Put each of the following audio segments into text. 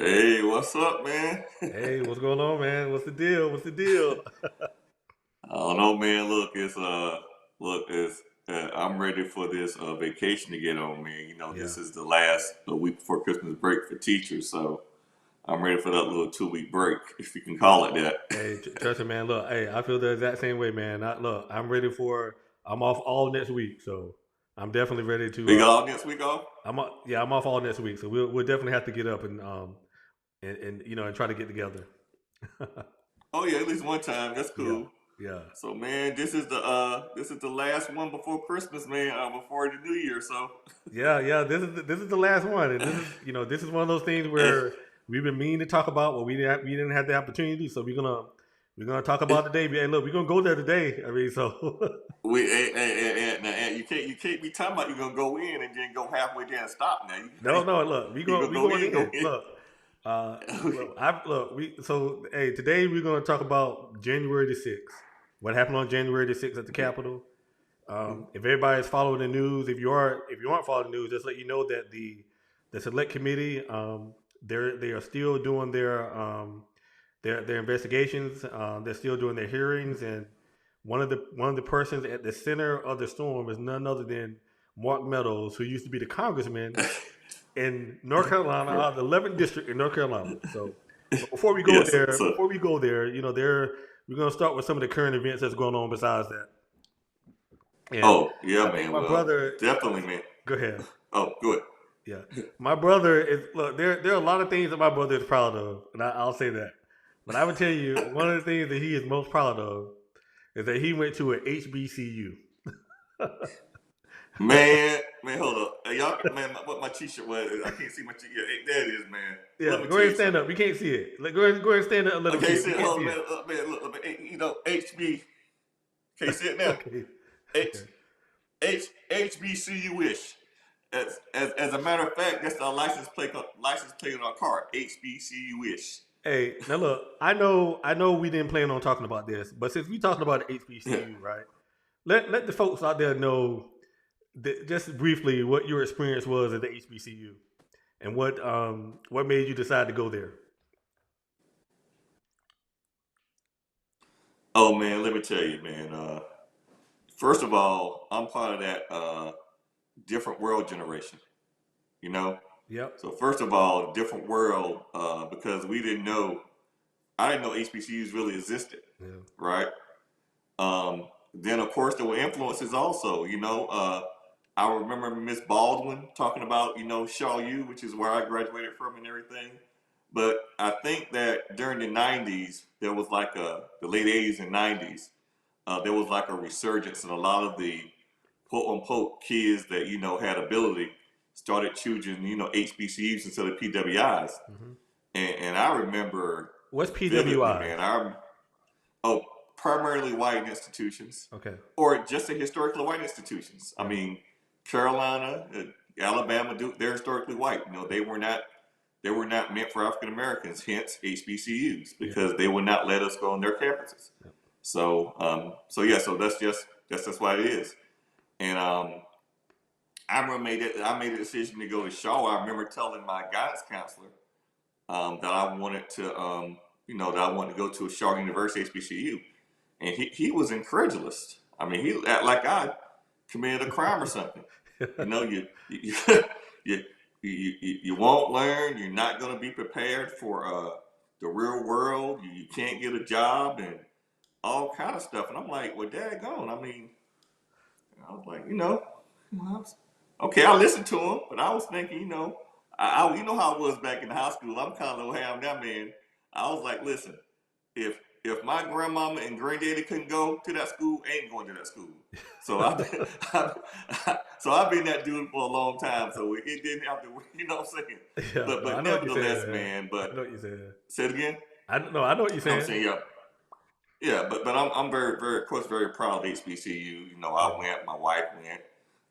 Hey, what's up, man? Hey, what's going on, man? What's the deal? What's the deal? I don't know, man. Look, it's I'm ready for this vacation to get on, man. Yeah. This is the last week before Christmas break for teachers, so I'm ready for that little 2 week break, if you can call it that. Hey, trust me, man. Look, hey, I feel the exact same way, man. Look, I'm ready for. I'm off all next week, so I'm definitely ready to. We got all next week off. Yeah, I'm off all next week, so we'll definitely have to get up and try to get together. Oh yeah, at least one time. That's Yeah, cool. yeah, So, man, this is the last one before Christmas, man. Before the New Year. So, yeah. This is the last one, and this is one of those things eh, where we've been meaning to talk about, but we didn't have the opportunity, so we're gonna talk about it today. Hey, look, we're gonna go there today. I mean, so. now, you can't be talking about you're gonna go in and then go halfway there and stop. Now No, no. Look, you gonna we go going in, go in. in. Look, look. We so hey. Today we're going to talk about January 6th. What happened on January 6th at the Capitol? If everybody's following the news, if you aren't following the news, just let you know that the select committee they are still doing their investigations. They're still doing their hearings, and one of the persons at the center of the storm is none other than Mark Meadows, who used to be the congressman in North Carolina, out of the 11th district in North Carolina. So, but Yes. So, before we go there, we're gonna start with some of the current events that's going on besides that. And oh yeah, I think man. my Well, brother. definitely, man. Go ahead. Oh, good. Yeah, my brother is. Look, there are a lot of things that my brother is proud of, and I'll say that. But I would tell you one of the things that he is most proud of is that he went to an HBCU. Man, hold up. Hey, y'all, man, what my t-shirt was? I can't see my t-shirt. Yeah, hey, there it is, man. Yeah, Let me go tell ahead you and stand something. up. We can't see it. Go ahead and stand up and let them see Okay, it. We see, can't see hold on, it. man, look, man, HB. Can you see it now? Okay. H Okay. HBCU ish. As a matter of fact, that's our license plate on our car. HBCU ish. Hey, now look, I know we didn't plan on talking about this, but since we talking about HBCU, right? Let the folks out there know just briefly what your experience was at the HBCU and what made you decide to go there. Oh man, let me tell you, man. First of all, I'm part of that different world generation. You know. Yep. So first of all, different world because we didn't know. I didn't know HBCUs really existed, Yeah. right? Then of course there were influences also. I remember Miss Baldwin talking about Shaw U, which is where I graduated from and everything. But I think that during the '90s, there was like the late '80s and '90s, there was like a resurgence, and a lot of the quote unquote kids that had ability started choosing HBCUs instead of PWIs. Hmm. And I remember What's vividly, PWIs? man. Oh, primarily white institutions, Okay. or just the historically white institutions. I Yeah. mean, Carolina, Alabama, Duke, they're historically white. They were not meant for African Americans. Hence HBCUs, Yeah. because they would not let us go on their campuses. Yeah. So yeah, so that's what it is. And I made a decision to go to Shaw. I remember telling my guidance counselor that I wanted to go to a Shaw University HBCU, and he was incredulous. I mean, he act like I committed a crime or something. You you you won't learn. You're not going to be prepared for the real world. You can't get a job and all kind of stuff. And I'm like, well, daggone. I mean, I was like, well, okay, I listened to him, but I was thinking, you know how I was back in high school. I'm kind of a little ham that man. I was like, listen, if my grandmama and granddaddy couldn't go to that school, I ain't going to that school. So I've been that dude for a long time. So it didn't have to, you know what I'm saying. Yeah. But No, I but know what you're saying, nevertheless, man. man. I But know what you're saying. say it again. I know what you're I'm saying. saying, yeah, yeah. But I'm very very of course very proud of HBCU. Yeah. I went, my wife went,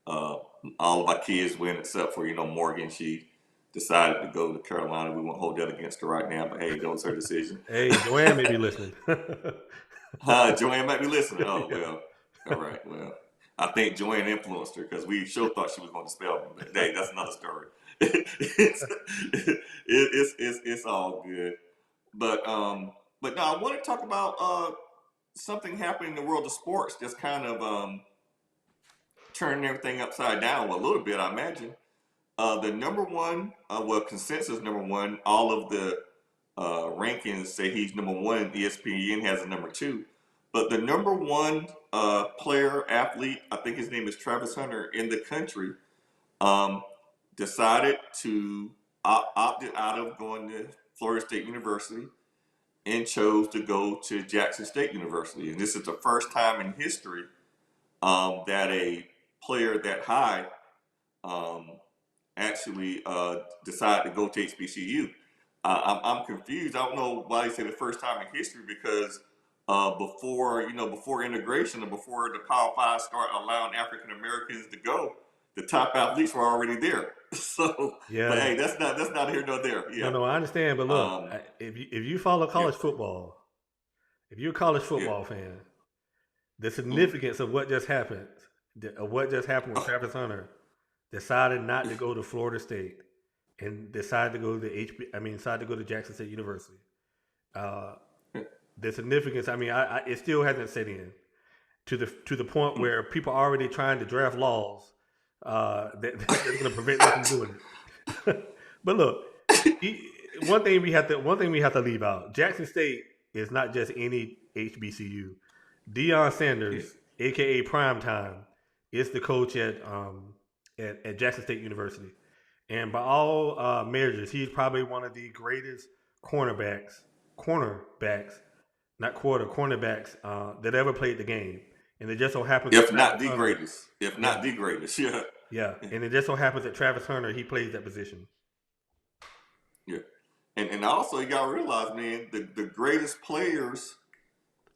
uh, all of my kids went except for Morgan. She decided to go to Carolina. We won't hold that against her right now. But hey, that was her decision. Hey, Joanne may be listening. Joanne might be listening. Oh Yeah. well, all right. Well, I think Joanne influenced her because we sure thought she was going to spell me, but hey, that's another story. It's all good. But no, I want to talk about something happening in the world of sports, just kind of turning everything upside down a little bit, I imagine. The number one, well, consensus number one, all of the rankings say he's number one. ESPN has a number two. But the number one player, athlete, I think his name is Travis Hunter, in the country, um, decided to opted out of going to Florida State University and chose to go to Jackson State University. And this is the first time in history that a player that high um, actually decided to go to HBCU. I'm confused. I don't know why they say the first time in history because before integration and before the Power Five start allowing African Americans to go, the top athletes were already there. So, but Yeah. hey, that's not here nor there. No, Yeah. no, I understand, but look, Um, if you follow yeah. college football, if you're a college Yeah. football fan, the Mm. significance of what just happened, with Travis Hunter, decided not to go to Florida State and decided to go to decided to go to Jackson State University. Uh, the significance, it still hasn't set in to the point Mm. where people are already trying to draft laws that's going to prevent them from doing it. But look, one thing we have to leave out: Jackson State is not just any HBCU. Deion Yeah. Sanders, aka Primetime, is the coach at Jackson State University, and by all measures, he's probably one of the greatest cornerbacks, not cornerbacks that ever played the game. And it just so happens that If not Travis the Hunter, greatest. If yeah, not the greatest. Yeah. yeah, and it just so happens that Travis Hunter he plays that position. Yeah. And also you gotta realize, man, the greatest players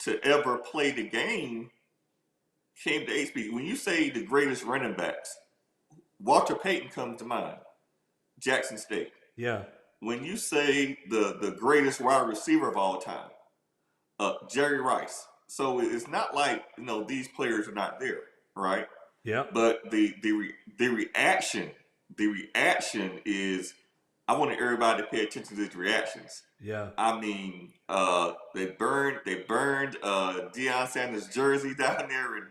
to ever play the game came to HB. When you say the greatest running backs, Walter Payton comes to mind. Jackson State. Yeah, When you say the greatest wide receiver of all time, Jerry Rice. So it's not like these players are not there, right? yeah, But the reaction is I want everybody to pay attention to these reactions. yeah. I mean, they burned Deion Sanders' jersey down there in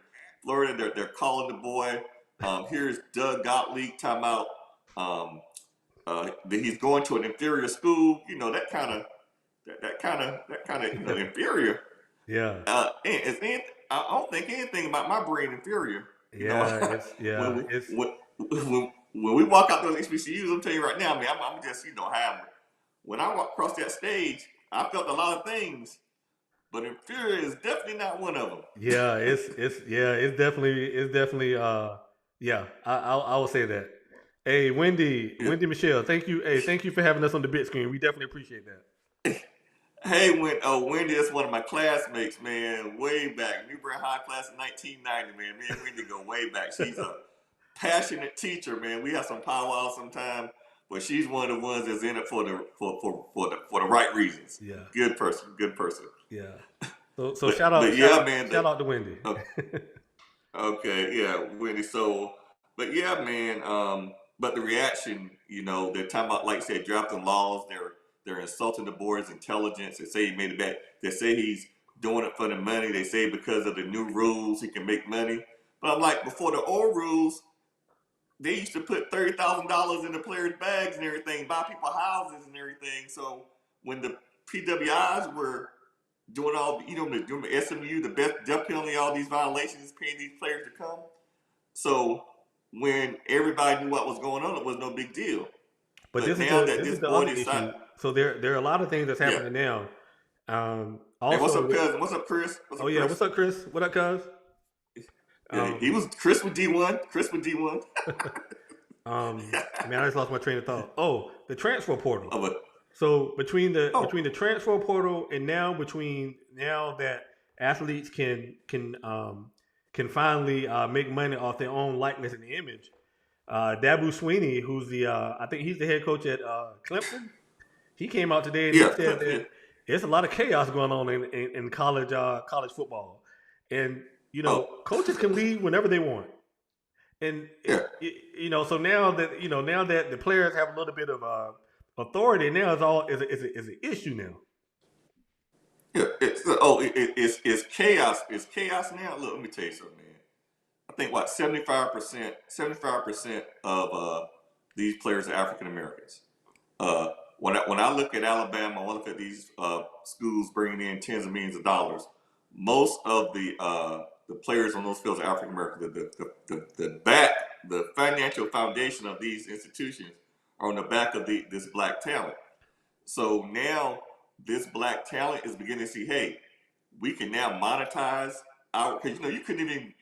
Florida. They're calling the boy. Here's Doug Gottlieb talking about that he's going to an inferior school. That kind of inferior. Yeah, I don't think anything about my brain inferior. You know, yeah, when we, it's when we walk out those HBCUs, I'm telling you right now, man, I'm just hammered. When I walk across that stage, I felt a lot of things, but inferior is definitely not one of them. yeah, it's definitely yeah. I will say that. Hey, Yeah. Wendy Michelle, thank you. Hey, thank you for having us on the bit screen. We definitely appreciate that. Hey, Wendy is one of my classmates, man, way back. Newbury High class of 1990, man. Me and Wendy go way back. She's a passionate teacher, man. We have some powwow sometime, but she's one of the ones that's in it for the right reasons. Yeah, Good person, good person. yeah. So But yeah, man. shout out to Wendy. Okay, yeah, Wendy. So, but yeah, man. But the reaction, they're talking about, like I said, drafting laws. They're insulting the board's intelligence. They say he made a bet. They say he's doing it for the money. They say because of the new rules he can make money. But I'm like, before the old rules, they used to put $30,000 in the players' bags and everything, buy people houses and everything. So when the PWIs were doing doing the SMU, the best death penalty, all these violations, paying these players to come. So when everybody knew what was going on, it was no big deal. But But now that this this is the boy other decided, issue. So there are a lot of things that's yeah. happening now. Hey, what's Also, up, cousin? What's up, Chris? What's oh up, yeah, Chris? what's up, Chris? What up, cuz? Yeah, he Um, was Chris with D1. Chris with D1. man, I just lost my train of thought. Oh, the transfer portal. Oh, but So oh, between the transfer portal and now that athletes can finally make money off their own likeness and image, Dabu Sweeney, who's the I think he's the head coach at Clemson, he came out today and he yeah, said yeah, that there's a lot of chaos going on in college football, and Oh, coaches can leave whenever they want, and yeah, so now that the players have a little bit of authority, now it's an issue now. yeah. It's chaos. It's chaos now. Look, let me tell you something, man. I think what 75% of these players are African Americans. Uh, when I look at Alabama, I look at these schools bringing in tens of millions of dollars. Most of the players on those fields are African American. The financial foundation of these institutions are on the back of this black talent. So now this black talent is beginning to see, hey, we can now monetize our, because you can't even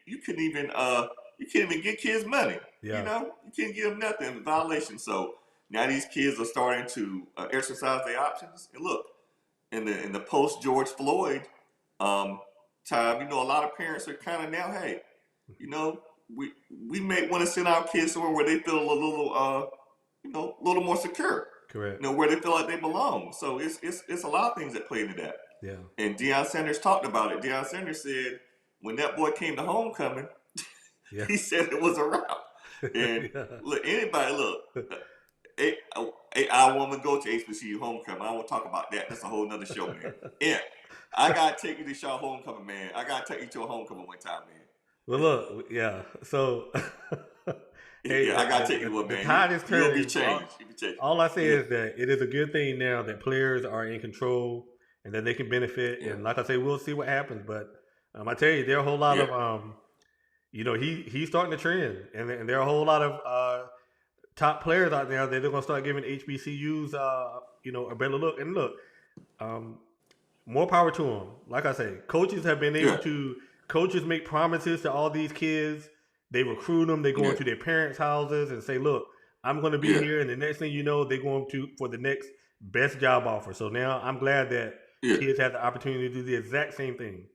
get kids money. Yeah, You can't give them nothing in violation. So now these kids are starting to exercise their options. And look, in the post George Floyd um, time, a lot of parents are kind of now, hey, you know, we we may want to send our kids somewhere where they feel a little a little more secure. correct. Where they feel like they belong. So it's a lot of things that play into that. Yeah, And Deion Sanders talked about it. Deion Sanders said when that boy came to homecoming, yeah, he said it was a wrap. And yeah. look, anybody look, a, I want to go to HBCU homecoming. I won't talk about that. That's a whole nother show, man. Yeah, I gotta take you to Shaw homecoming, man. I gotta take you to a homecoming one time, man. Well, look, yeah. So, hey, Yeah, I gotta take you to one, the man. tide is You'll be turning. changed. You'll be changed. All I say Yeah, is that it is a good thing now that players are in control and that they can benefit. yeah, And like I say, we'll see what happens. But I tell you, there are a whole lot yeah, of he's starting to trend, and there are a whole lot of top players out there that they're going to start giving HBCUs a better look. And look, um, more power to them. Like I say, coaches have been able yeah, to coaches make promises to all these kids. They recruit them. They go yeah, into their parents' houses and say, "Look, I'm going to be yeah, here." And the next thing you know, they're going to for the next best job offer. So now I'm glad that yeah. kids have the opportunity to do the exact same thing.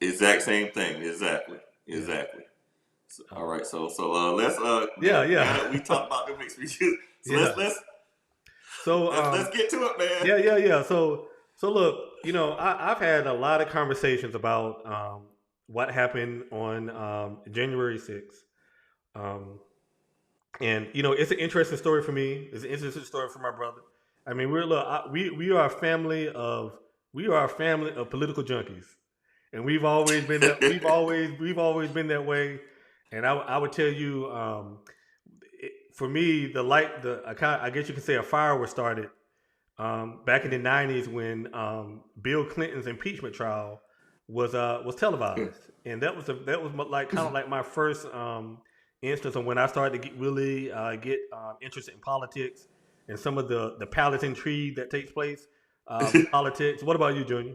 Exact same thing. Exactly. Yeah. Exactly. So, all Um, right. So let's yeah. now Yeah. that we talked about the mixed reviews, so Yeah. So let's get to it, man. yeah. So look, I've had a lot of conversations about what happened on January 6th. Um, and it's an interesting story for me. It's an interesting story for my brother. I mean, we are a family of political junkies, and we've always been that. We've always been that way. And I would tell you, for me, I guess you could say a fire was started back in the '90s when Bill Clinton's impeachment trial was televised, and like kind of like my first instance of when I started to really get interested in politics and some of the palace intrigue that takes place with politics. What about you, Junior?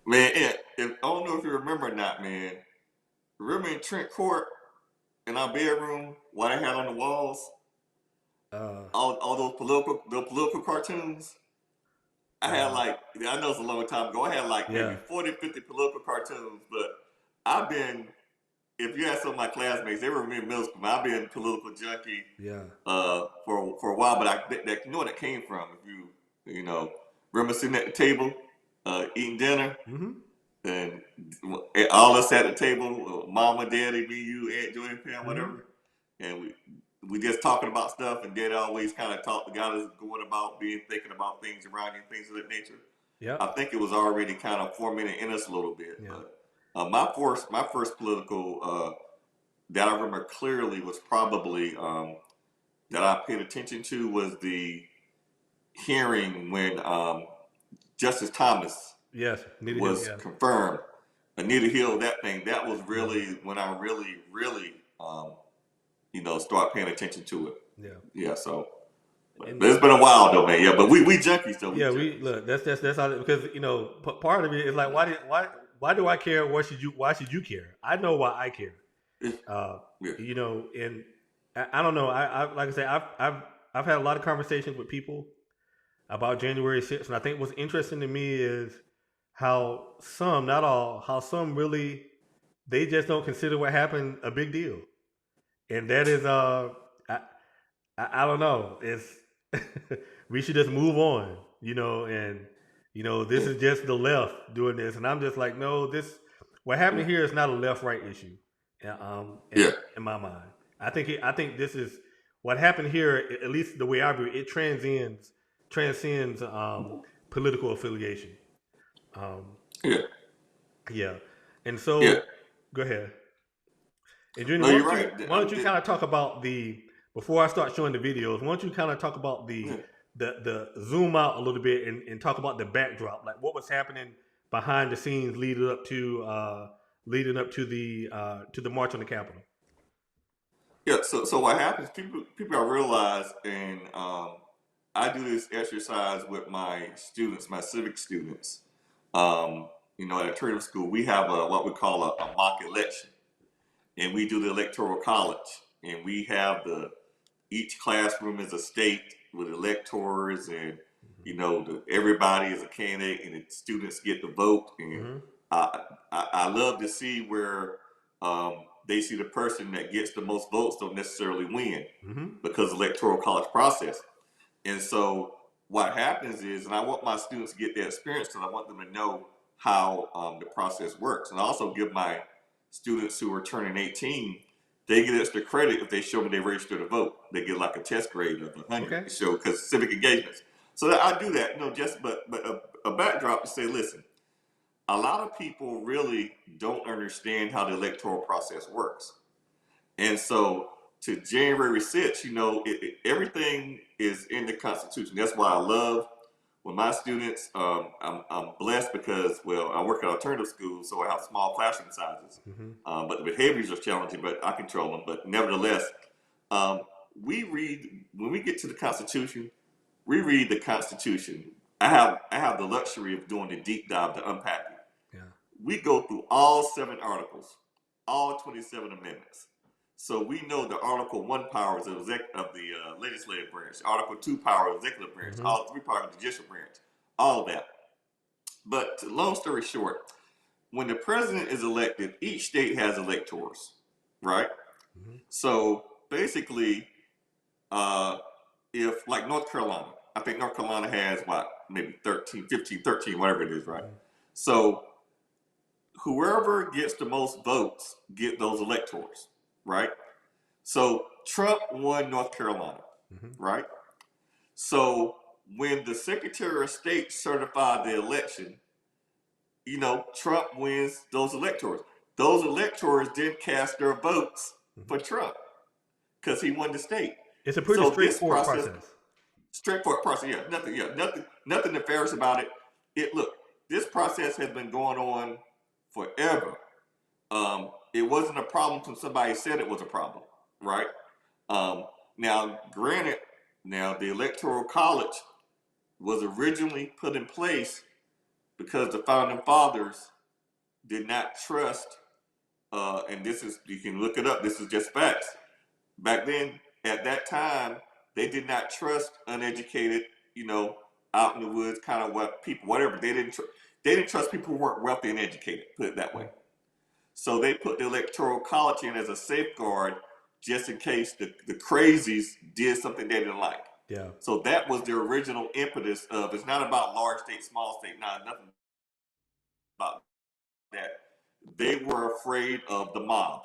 Man, I don't know if you remember or not, man. Remember in Trent Court in our bedroom, what I had on the walls, Uh, all those political cartoons. I had uh, like, I know it's a long time ago. I had like maybe yeah, 40, 50 political cartoons, but I've been if you ask some of my classmates, they were in middle school. I've been a political junkie yeah. for a while, but you know where that came from. If you know remember sitting at the table eating dinner, Mm-hmm. and all us at the table, mama, daddy, me, you, aunt, Joy, Pam, Mm-hmm. whatever, and we just talking about stuff, and dad always kind of got us going about thinking about things around you, things of that nature. I Yep. think it was already kind of formatted in us a little bit, Yeah. but my first political that I remember clearly was probably that I paid attention to was the hearing when Justice Thomas Yes. Need to heal. was Yeah. confirmed. Anita Hill, that thing, that was Yeah. really when I really, really, start paying attention to it. Yeah. Yeah, so, but And it's been a while though, man. Yeah, but we junkies though, we yeah, we junkies. look. That's how because part of it is like why do I care? Why should you care? I know why I care. Yeah, Uh, yeah, and I don't know. I like I say I've had a lot of conversations with people about January 6th, and I think what's interesting to me is how some, not all, how some really they just don't consider what happened a big deal, and that is I I don't know. It's we should just move on, and this yeah, is just the left doing this, and I'm just like, no, this. what happened here is not a left-right issue. Yeah, In my mind, I think this is what happened here. At least the way I view it, it transcends political affiliation. Um, yeah, yeah, and yeah. so go ahead. And Junior, No, you're right. why don't you kind of talk about the before I start showing the videos? Why don't you kind of talk about Yeah. the zoom out a little bit and talk about the backdrop, like what was happening behind the scenes leading up to the march on the Capitol. Yeah, so what happens? People I realize, and I do this exercise with my students, my civic students. Um, at a trading school, we have what we call a mock election, and we do the electoral college, and we have each classroom is a state with electors, and everybody is a candidate, and the students get to vote. And Mm-hmm. I love to see where they see the person that gets the most votes don't necessarily win Mm-hmm. because electoral college process. And so what happens is, and I want my students to get that experience because I want them to know how the process works, and I also give my students who are turning 18, they get extra credit if they show me they registered to vote. They get like a test grade of 100 Okay. to show because civic engagements. So that I do that, just but a backdrop to say, listen, a lot of people really don't understand how the electoral process works. And so to January 6th, everything is in the Constitution. That's why I love when my students, I'm blessed because, well, I work at alternative schools, so I have small classroom sizes. Mm-hmm. But the behaviors are challenging, but I control them. But nevertheless, um, when we get to the Constitution, we read the Constitution. I have the luxury of doing the deep dive to unpack it. Yeah. We go through all 7 articles, all 27 amendments. So we know the Article 1 powers of the legislative branch, Article 2 power of the executive branch, Mm-hmm. all 3 powers of the judicial branch, all of that. But long story short, when the president is elected, each state has electors, right? Mm-hmm. So basically, uh, if like North Carolina, I think North Carolina has what, maybe 13, 15, 13, whatever it is, right? Mm-hmm. So whoever gets the most votes get those electors, right? So Trump won North Carolina, Mm-hmm. right? So when the Secretary of State certified the election, Trump wins those electors. Those electors then cast their votes Mm-hmm. for Trump because he won the state. It's a pretty So this straightforward process, process. straightforward process, nothing nefarious about it. Look, this process has been going on forever. It wasn't a problem until somebody said it was a problem, right? Um, now, granted, the Electoral College was originally put in place because the founding fathers did not trust, and this is, you can look it up, this is just facts. Back then, at that time, they did not trust uneducated, out in the woods, kind of what people, whatever. They didn't trust people who weren't wealthy and educated, put it that way. So they put the Electoral College in as a safeguard just in case the crazies did something they didn't like. Yeah. So that was the original impetus of, it's not about large state, small state, nothing about that. They were afraid of the mob,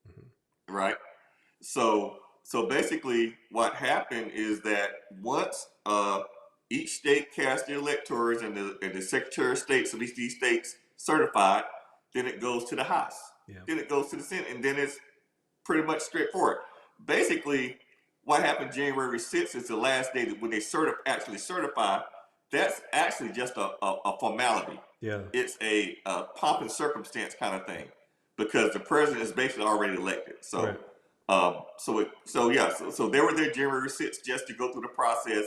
Mm-hmm. right? So basically what happened is that once each state cast their electors and the Secretary of State, so these states certified, then it goes to the House. Yeah. Then it goes to the Senate, and then it's pretty much straightforward. Basically, what happened January 6th is the last day that when they actually certify. That's actually just a formality. Yeah. It's a pomp and circumstance kind of thing because the president is basically already elected. So, Right. so they were there January 6th just to go through the process,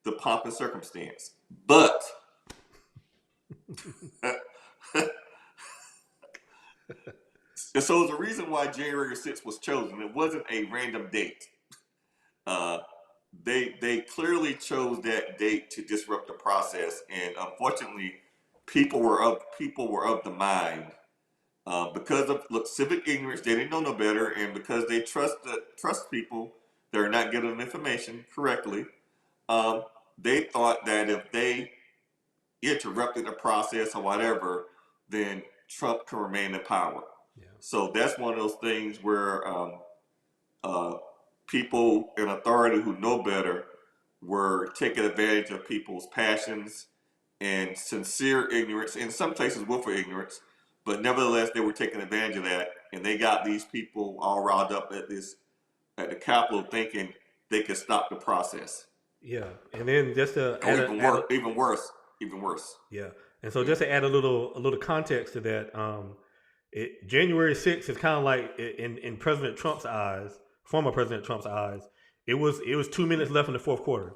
the pomp and circumstance. But so the reason why January 6th was chosen, it wasn't a random date. Uh, they clearly chose that date to disrupt the process, and unfortunately, people were of the mind because of civic ignorance. They didn't know no better, and because they trust people that are not giving them information correctly. Um, they thought that if they interrupted the process or whatever, then Trump can remain in power. Yeah. So that's one of those things where uh, people in authority who know better were taking advantage of people's passions and sincere ignorance, in some cases willful ignorance, but nevertheless they were taking advantage of that, and they got these people all riled up at the Capitol thinking they could stop the process. Yeah, and then just to Or even worse. yeah, and so Yeah. just to add a little context to that, January 6th is kind of like in President Trump's eyes, former President Trump's eyes, it was 2 minutes left in the fourth quarter.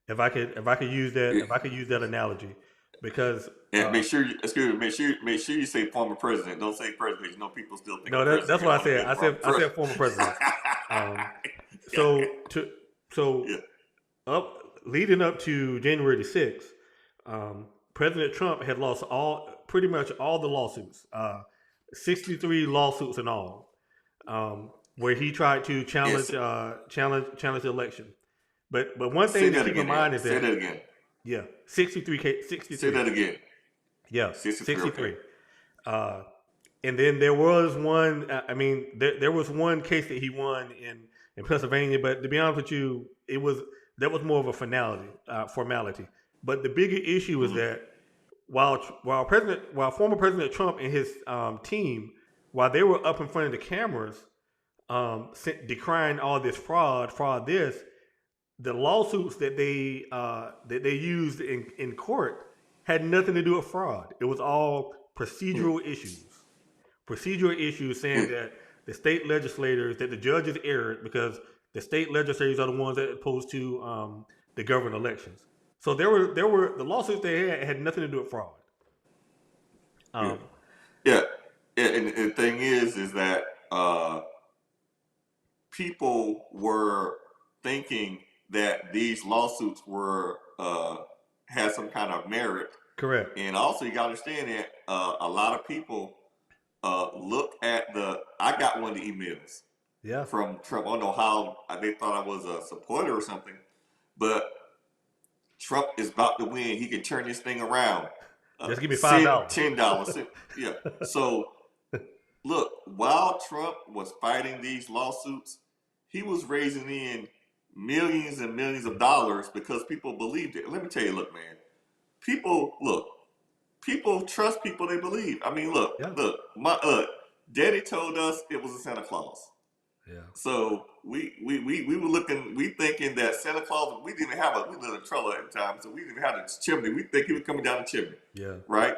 If I could use that Yeah. if I could use that analogy, because And make sure you say former president. Don't say president. You know people still think no, the that's president what I want to be said. a I former said I said president. former president. Yeah. So Yeah. up leading up to January the 6th, President Trump had lost pretty much all the lawsuits, 63 lawsuits in all, where he tried to Yes. challenge the election. But one Say thing to that keep in again, Ed. mind is Say that that again. yeah, 63 Say 63. that again. Yeah, 63. Okay. 63. Uh, and then there was one. I mean, there was one case that he won in Pennsylvania, but to be honest with you, that was more of a formality. But the bigger issue is Mm-hmm. that while former President Trump and his team, while they were up in front of the cameras, decrying all this fraud this, the lawsuits that they used in court had nothing to do with fraud. It was all procedural issues. Procedural issues saying that the state legislators, that the judges erred because the state legislators are the ones that are opposed to the government elections. So there were the lawsuits they had nothing to do with fraud. Yeah. Um, Yeah. And the thing is that people were thinking that these lawsuits were had some kind of merit, correct. and also you got to understand that a lot of people look at the. I got one of the emails Yeah. from Trump. I don't know how they thought I was a supporter or something, but Trump is about to win. He can turn this thing around. Just give me Send $5. $10. Yeah. So look, while Trump was fighting these lawsuits, he was raising in millions and millions of dollars because people believed it. Let me tell you, look, man, people trust people they believe. I mean, Yeah. my daddy told us it was a Santa Claus. Yeah. So we were looking, we thinking that Santa Claus, we didn't even have we lived in trailer at the time, so we didn't even have a chimney. We think he was coming down the chimney. Yeah. Right?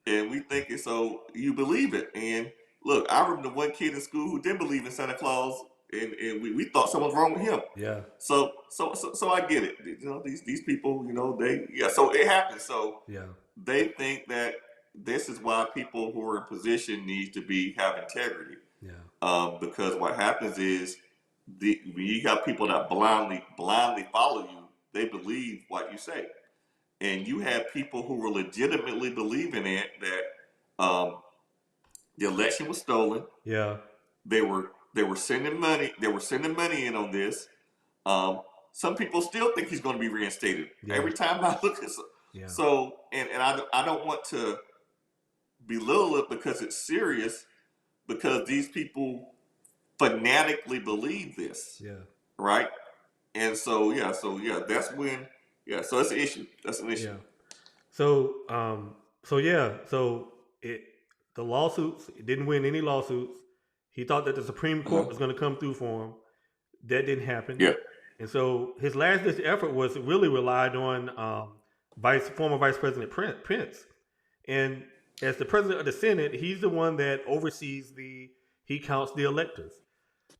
And we thinking, so you believe it. And look, I remember the one kid in school who didn't believe in Santa Claus, and we thought something was wrong with him. Yeah. So I get it. You know, these people, you know, so it happens. So Yeah. they think that this is why people who are in position need to have integrity. Yeah. Because what happens is when you have people that blindly follow you, they believe what you say. And you have people who were legitimately believing it that the election was stolen. Yeah. They were sending money. They were sending money in on this. Some people still think he's going to be reinstated. Yeah. Every time I look at Yeah. so, and I don't want to belittle it because it's serious. Because these people fanatically believe this. Yeah. Right. And so that's when so that's an issue. That's an issue. Yeah. So the lawsuits, it didn't win any lawsuits. He thought that the Supreme Court was going to come through for him. That didn't happen. Yeah. And so his last ditch effort was really relied on former Vice President Pence. And as the president of the Senate, he's the one that oversees he counts the electors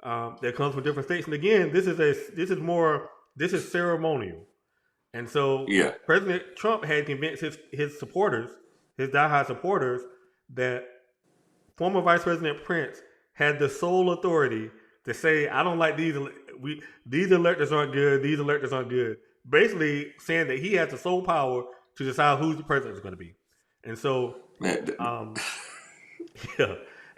that comes from different states. And again, this is ceremonial. And so President Trump had convinced his supporters, his diehard supporters, that former Vice President Pence had the sole authority to say, I don't like these electors aren't good, these electors aren't good. Basically saying that he has the sole power to decide who the president is going to be. And so yeah.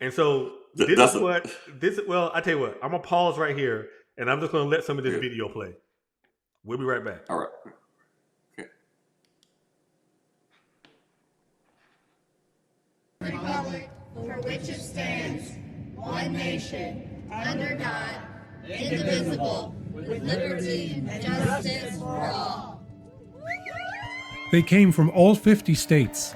And so I tell you what, I'm gonna pause right here and I'm just gonna let some of this video play. We'll be right back. All right. Okay. Republic for which it stands, one nation, under God, indivisible, with liberty and justice for all. They came from all 50 states.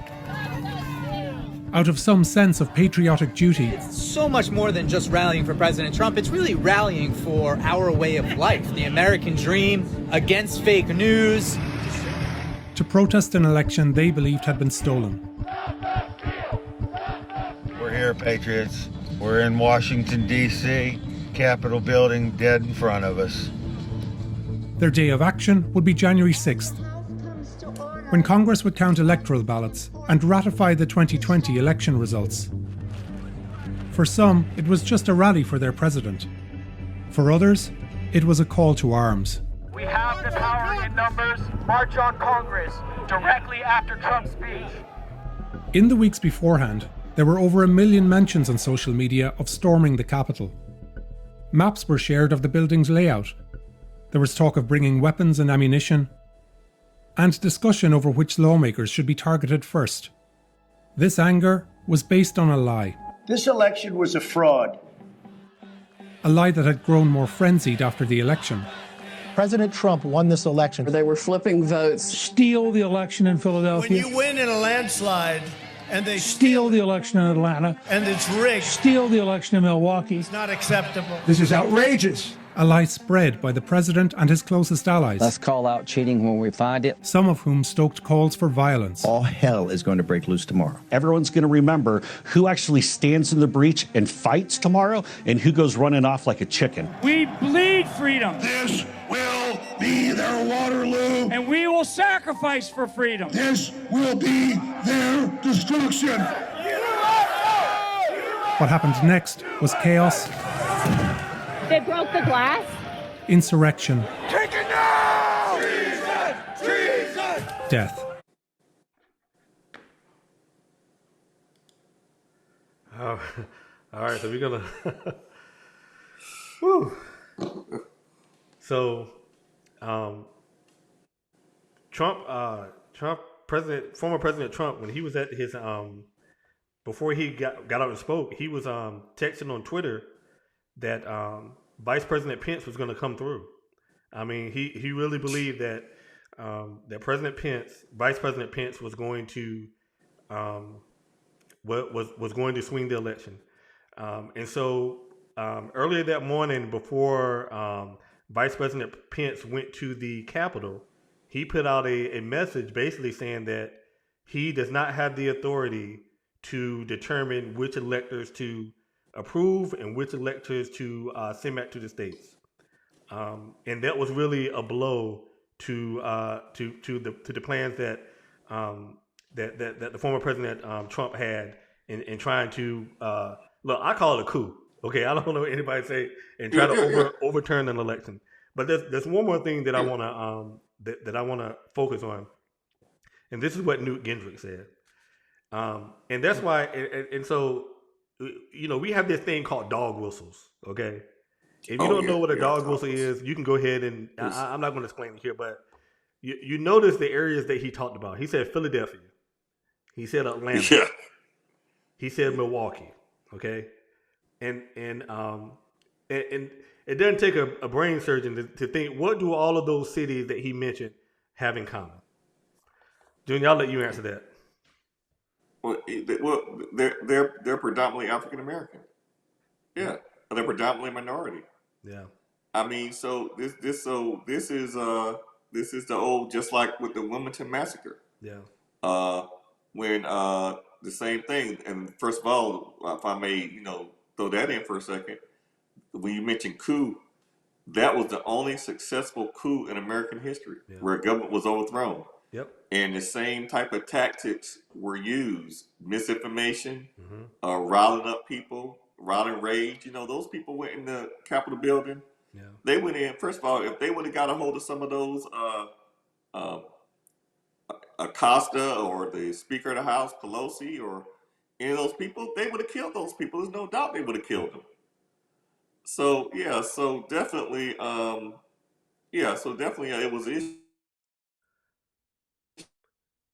Out of some sense of patriotic duty. It's so much more than just rallying for President Trump. It's really rallying for our way of life, the American dream, against fake news. To protest an election they believed had been stolen. We're here, Patriots. We're in Washington, D.C., Capitol building dead in front of us. Their day of action would be January 6th, when Congress would count electoral ballots and ratify the 2020 election results. For some, it was just a rally for their president. For others, it was a call to arms. We have the power in numbers. March on Congress directly after Trump's speech. In the weeks beforehand, there were over 1 million mentions on social media of storming the Capitol. Maps were shared of the building's layout. There was talk of bringing weapons and ammunition, and discussion over which lawmakers should be targeted first. This anger was based on a lie. This election was a fraud. A lie that had grown more frenzied after the election. President Trump won this election. They were flipping votes. Steal the election in Philadelphia. When you win in a landslide and they steal the election in Atlanta. And it's rigged. Steal the election in Milwaukee. It's not acceptable. This is outrageous. A lie spread by the president and his closest allies. Let's call out cheating when we find it. Some of whom stoked calls for violence. All hell is going to break loose tomorrow. Everyone's going to remember who actually stands in the breach and fights tomorrow and who goes running off like a chicken. We bleed freedom. This will be their Waterloo. And we will sacrifice for freedom. This will be their destruction. What happened next was chaos. They broke the glass. Insurrection. Take it now! Treason! Treason! Death. All right, so we're gonna. Whew. So, former President Trump, when he was at his before he got out and spoke, he was texting on Twitter that Vice President Pence was going to come through. I mean, he really believed that that Vice President Pence was going to was going to swing the election. And so earlier that morning, before Vice President Pence went to the Capitol, he put out a message basically saying that he does not have the authority to determine which electors to approve and which electors to send back to the states, and that was really a blow to the plans that that the former President Trump had in trying to look. I call it a coup. Okay, I don't know what anybody say and try to overturn an election. But there's one more thing that I want to that I want to focus on, and this is what Newt Gingrich said, and that's why and so. You know, we have this thing called dog whistles, okay? If you don't know what a dog whistle is, you can go ahead and, I'm not going to explain it here, but you notice the areas that he talked about. He said Philadelphia. He said Atlanta. Yeah. He said Milwaukee, okay? And it doesn't take a brain surgeon to think, what do all of those cities that he mentioned have in common? Junior, I'll let you answer that. Well, they're predominantly African American. Yeah, they're predominantly minority. Yeah. I mean, so this is the old, just like with the Wilmington massacre. Yeah. When the same thing. And first of all, if I may, throw that in for a second. When you mentioned coup, that was the only successful coup in American history where a government was overthrown. Yep. And the same type of tactics were used: misinformation, riling up people, riling rage. Those people went in the Capitol building. Yeah. They went in. First of all, if they would have got a hold of some of those, Acosta or the Speaker of the House, Pelosi, or any of those people, they would have killed those people. There's no doubt they would have killed them. So yeah, so definitely, it was.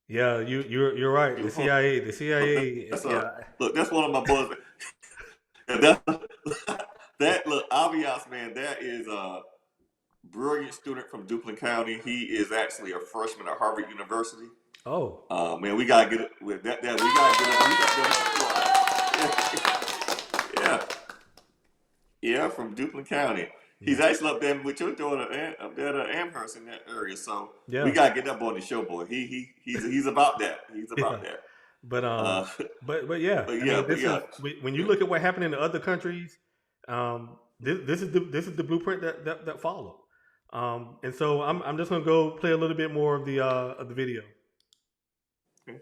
Yeah, you're right. The CIA, That's yeah, look. That's one of my boys. That, that look, ambiance, man. That is a brilliant student from Duplin County. He is actually a freshman at Harvard University. Oh, Man, we gotta get it with that. We gotta get it. Yeah, yeah, from Duplin County. He's actually up there with your daughter up there at Amherst in that area. So yeah, we gotta get that boy on the show, boy. He's about that. He's about yeah. that. But Uh, but yeah. but I yeah, mean, but this is yeah, when you look at what happened in the other countries. This is the blueprint that follow. And so I'm just gonna go play a little bit more of the video. okay.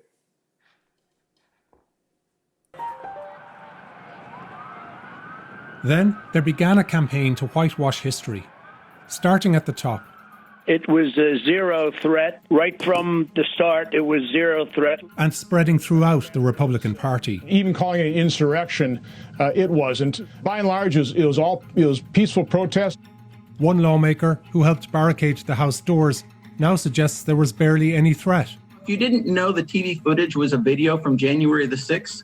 Then there began a campaign to whitewash history, starting at the top. It was a zero threat. Right from the start, it was zero threat. And spreading throughout the Republican Party. Even calling it an insurrection, it wasn't. By and large, it was peaceful protest. One lawmaker who helped barricade the House doors now suggests there was barely any threat. If you didn't know the TV footage was a video from January the 6th,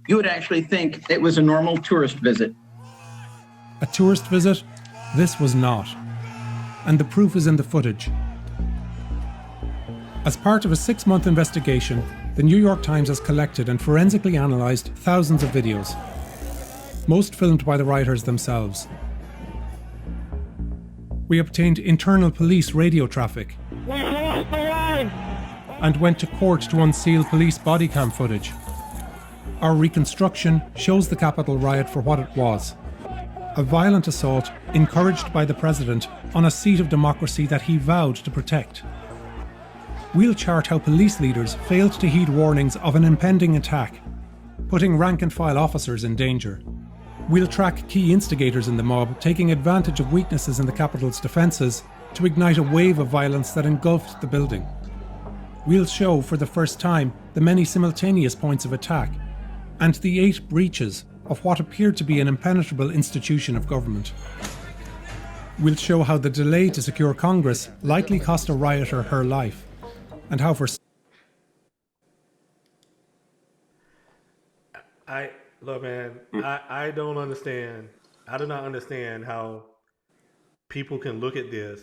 you would actually think it was a normal tourist visit. A tourist visit? This was not. And the proof is in the footage. As part of a 6-month investigation, the New York Times has collected and forensically analysed thousands of videos, most filmed by the rioters themselves. We obtained internal police radio traffic and went to court to unseal police body cam footage. Our reconstruction shows the Capitol riot for what it was. A violent assault encouraged by the president on a seat of democracy that he vowed to protect. We'll chart how police leaders failed to heed warnings of an impending attack, putting rank-and-file officers in danger. We'll track key instigators in the mob, taking advantage of weaknesses in the Capitol's defences to ignite a wave of violence that engulfed the building. We'll show for the first time the many simultaneous points of attack and the 8 breaches of what appeared to be an impenetrable institution of government. We'll show how the delay to secure Congress likely cost a rioter her life, and how for... Look, man, I don't understand. I do not understand how people can look at this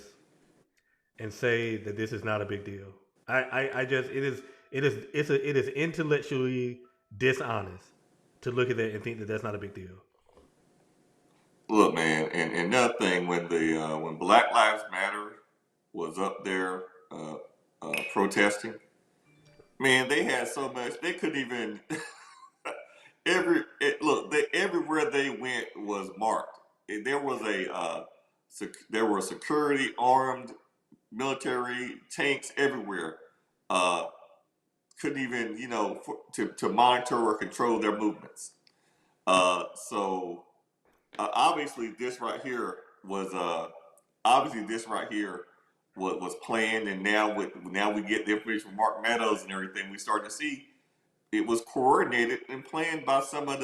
and say that this is not a big deal. It is intellectually dishonest to look at that and think that that's not a big deal. Look, man, and another thing, when Black Lives Matter was up there protesting, man, they had so much they couldn't even. Everywhere they went was marked. There were security, armed, military tanks everywhere. Couldn't even, to monitor or control their movements. So obviously this right here was planned, and now we get the information from Mark Meadows and everything. We start to see it was coordinated and planned by some of the